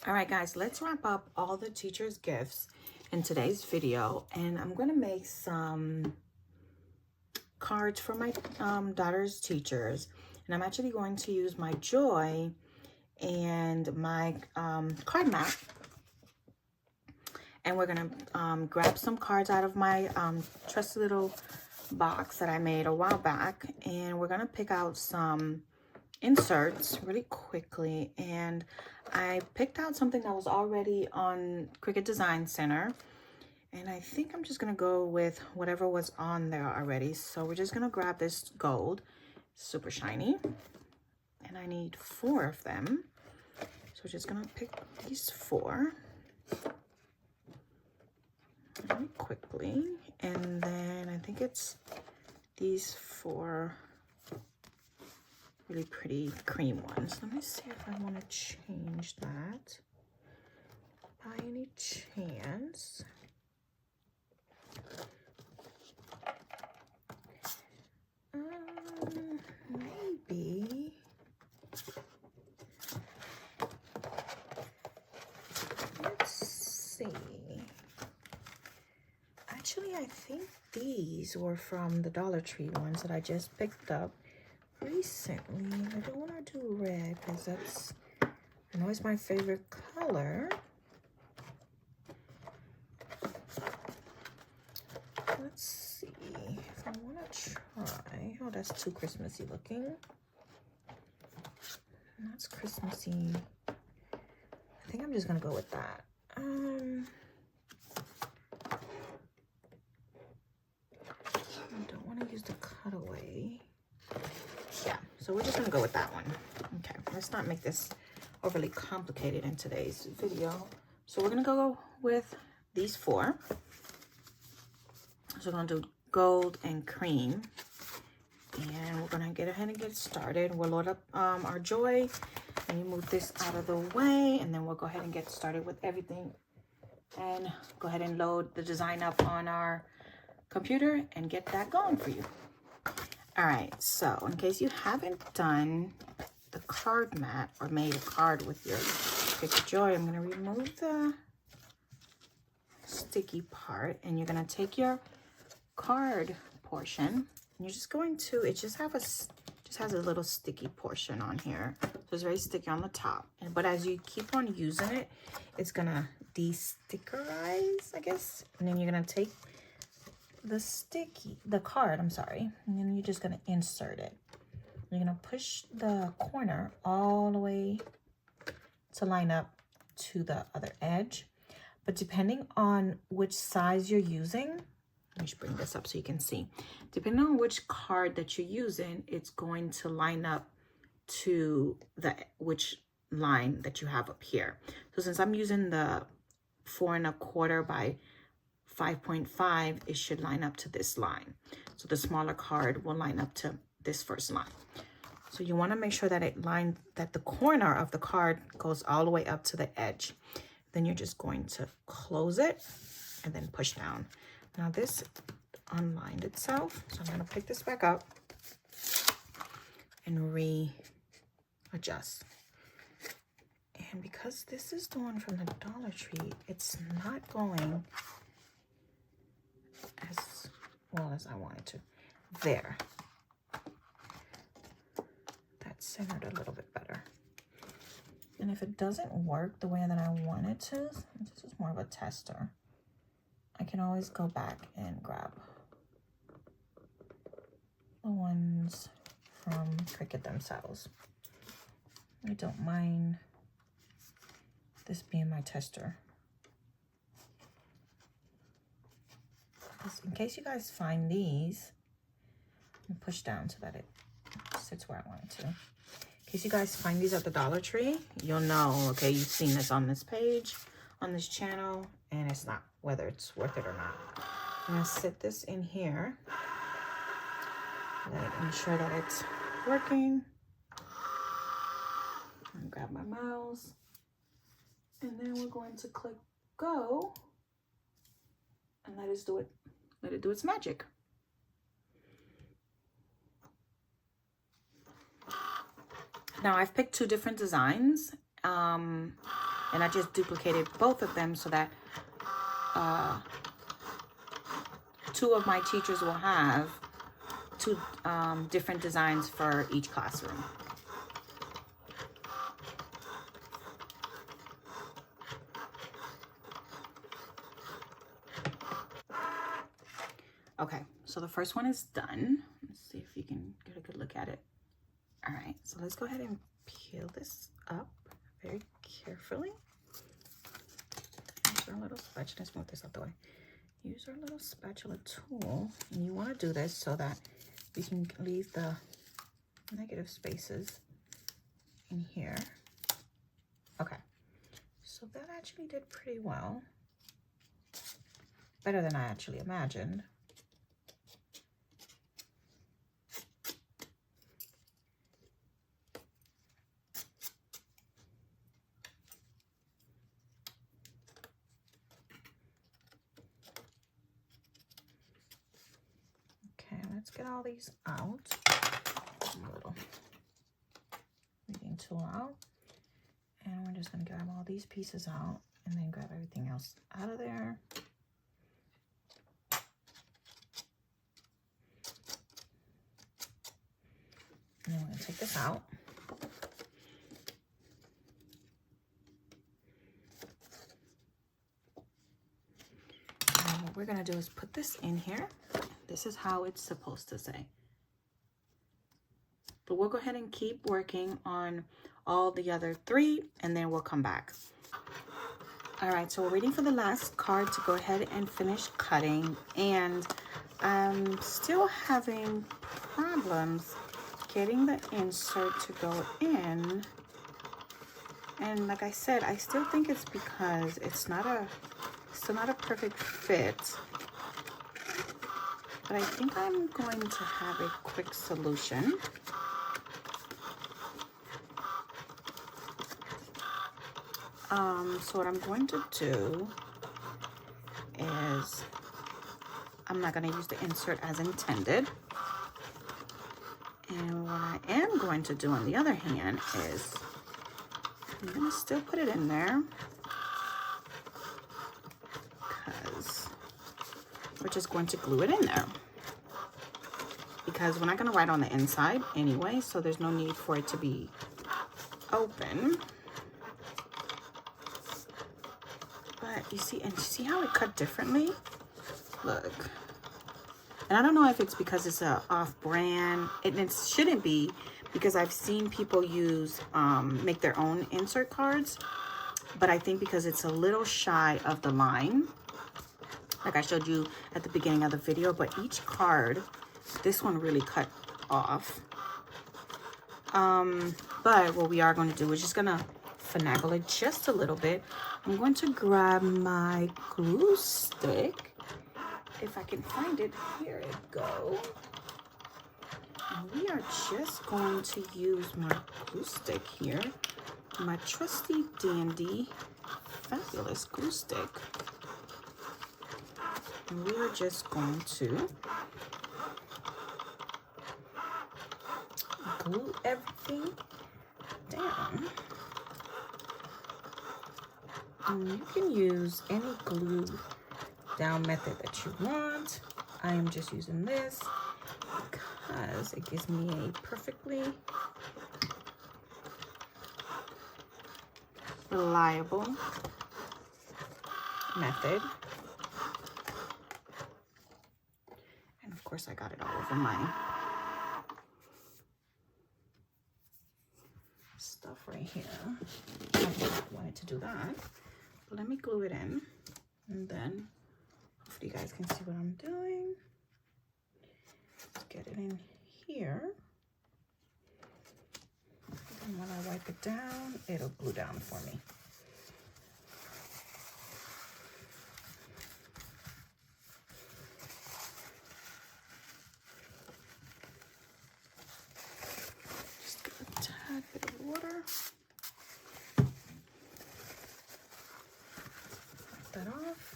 All right, guys, let's wrap up all the teachers' gifts in today's video. And I'm going to make some cards for my daughter's teachers. And I'm actually going to use my Joy and my card mat. And we're going to grab some cards out of my trusty little box that I made a while back. And we're going to pick out some inserts really quickly, and I picked out something that was already on Cricut Design Center, and I think I'm just gonna go with whatever was on there already. So we're just gonna grab this gold, super shiny, and I need 4 of them. So we're just gonna pick these 4 really quickly, and then I think it's these 4 really pretty cream ones. Let me see if I want to change that by any chance. Maybe. Let's see. Actually, I think these were from the Dollar Tree ones that I just picked up recently. I don't want to do red because that's, I know it's my favorite color. Let's see if I want to try. Oh, that's too Christmassy looking. That's Christmassy. I think I'm just gonna go with that. I don't want to use the cutaway. Yeah, so we're just gonna go with that one. Okay, let's not make this overly complicated in today's video. So we're gonna go with these 4. So we're gonna do gold and cream, and we're gonna get ahead and get started. We'll load up our Joy, and you move this out of the way, and then we'll go ahead and get started with everything, and go ahead and load the design up on our computer and get that going for you. All right, so in case you haven't done the card mat or made a card with your Cricut Joy, I'm gonna remove the sticky part, and you're gonna take your card portion, and you're just going to, it just has a little sticky portion on here, so it's very sticky on the top, but as you keep on using it, it's gonna de-stickerize, I guess. And then you're gonna take the card, I'm sorry, and then you're just gonna insert it. You're gonna push the corner all the way to line up to the other edge, but depending on which size you're using, let me just bring this up so you can see. Depending on which card that you're using, it's going to line up to which line that you have up here. So since I'm using the 4 1/4 by 5.5, it should line up to this line. So the smaller card will line up to this first line. So you want to make sure that that the corner of the card goes all the way up to the edge. Then you're just going to close it and then push down. Now this unlined itself, so I'm going to pick this back up and readjust. And because this is the one from the Dollar Tree, it's not going as well as I wanted to. There. That's centered a little bit better. And if it doesn't work the way that I want it to, this is more of a tester, I can always go back and grab the ones from Cricut themselves. I don't mind this being my tester. In case you guys find these, I'm gonna push down so that it sits where I want it to. In case you guys find these at the Dollar Tree, you'll know, okay, you've seen this on this page, on this channel, and it's not, whether it's worth it or not. I'm gonna sit this in here, ensure that it's working. I'm gonna grab my mouse, and then we're going to click go, and let it do its magic. Now I've picked 2 different designs. And I just duplicated both of them so that 2 of my teachers will have 2 different designs for each classroom. Okay, so the first one is done. Let's see if you can get a good look at it. All right, so let's go ahead and peel this up very carefully. Use our little spatula. Let's move this out the way. Use our little spatula tool, and you want to do this so that we can leave the negative spaces in here. Okay, so that actually did pretty well. Better than I actually imagined. Okay, let's get all these out. A little reading tool out. And we're just going to grab all these pieces out and then grab everything else out of there. And then we're going to take this out. And what we're going to do is put this in here. This is how it's supposed to say. But we'll go ahead and keep working on all the other 3, and then we'll come back. All right, so we're waiting for the last card to go ahead and finish cutting, and I'm still having problems getting the insert to go in. And like I said, I still think it's because it's still not a perfect fit. But I think I'm going to have a quick solution. So what I'm going to do is I'm not going to use the insert as intended. And what I am going to do on the other hand is I'm going to still put it in there because we're just going to glue it in there. Because we're not going to write on the inside anyway, so there's no need for it to be open. But you see how it cut differently? Look. And I don't know if it's because it's a off-brand, and it shouldn't be, because I've seen people use, make their own insert cards. But I think because it's a little shy of the line, like I showed you at the beginning of the video, but each card, this one really cut off. But what we are going to do is just going to finagle it just a little bit. I'm going to grab my glue stick. If I can find it, here it goes. And we are just going to use my glue stick here. My trusty dandy fabulous glue stick. And we are just going to glue everything down. And you can use any glue down method that you want. I am just using this because it gives me a perfectly reliable method. And of course I got it all over my stuff right here. I wanted to do that. But let me glue it in, and then hopefully you guys can see what I'm doing. Let's get it in here. And when I wipe it down, it'll glue down for me. Just get a tad bit of water. Wipe that off.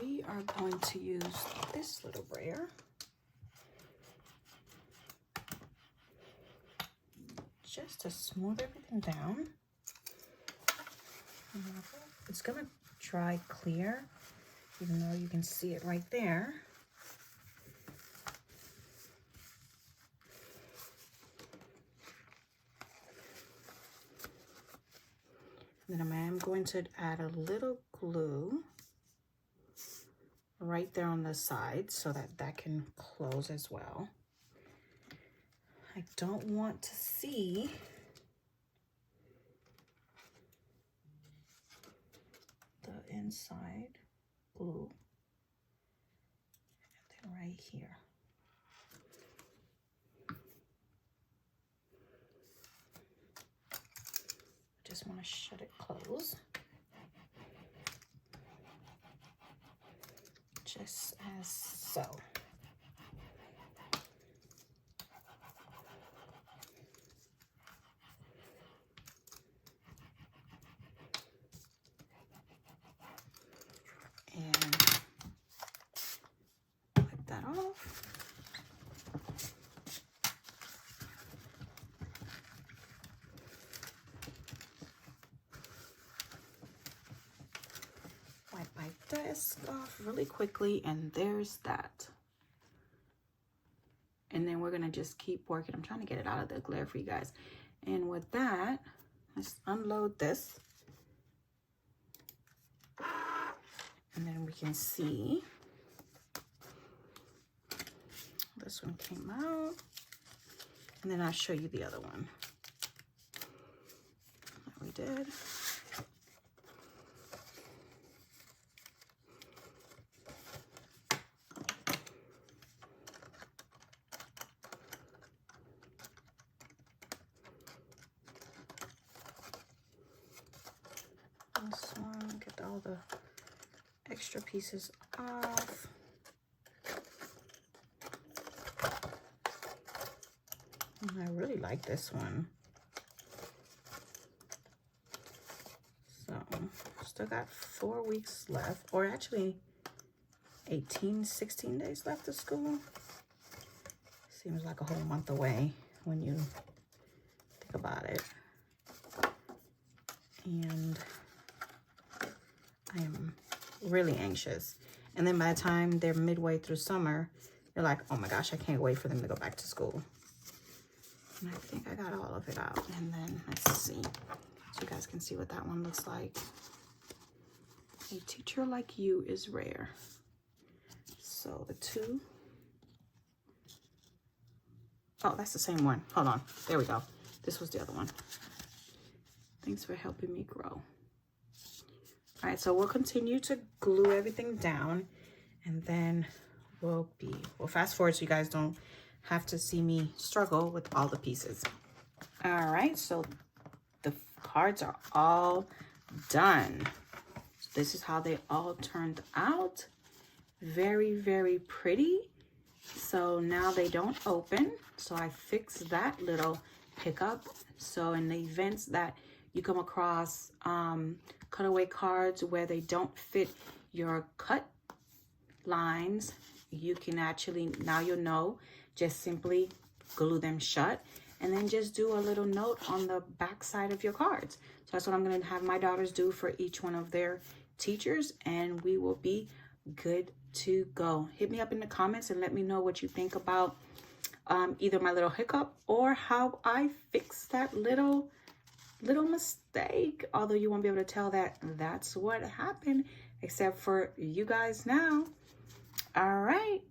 we are going to use this little brayer just to smooth everything down. It's gonna dry clear, even though you can see it right there. Then I am going to add a little glue right there on the side so that that can close as well. I don't want to see the inside glue. And then right here. Just want to shut it close. Just as so. And wipe that off. Wipe my desk off really quickly, and there's that. And then we're gonna just keep working. I'm trying to get it out of the glare for you guys. And with that, let's unload this. And then we can see this one came out. And then I'll show you the other one that we did. This one, get all the extra pieces off. I really like this one. So, still got 4 weeks left, or actually 16 days left of school. Seems like a whole month away when you think about it. And I am really anxious. And then by the time they're midway through summer, you're like, oh my gosh, I can't wait for them to go back to school. And I think I got all of it out. And then let's see, so you guys can see what that one looks like. A teacher like you is rare. So the two. Oh, that's the same one. Hold on. There we go. This was the other one. Thanks for helping me grow. All right, so we'll continue to glue everything down, and then we'll fast forward so you guys don't have to see me struggle with all the pieces. All right, so the cards are all done. So this is how they all turned out. Very, very pretty. So now they don't open. So I fixed that little hiccup. So in the events that you come across cutaway cards where they don't fit your cut lines, you can actually, now you'll know, just simply glue them shut and then just do a little note on the back side of your cards. So that's what I'm going to have my daughters do for each one of their teachers, and we will be good to go. Hit me up in the comments and let me know what you think about either my little hiccup or how I fixed that little mistake. Although you won't be able to tell that that's what happened, except for you guys now. All right,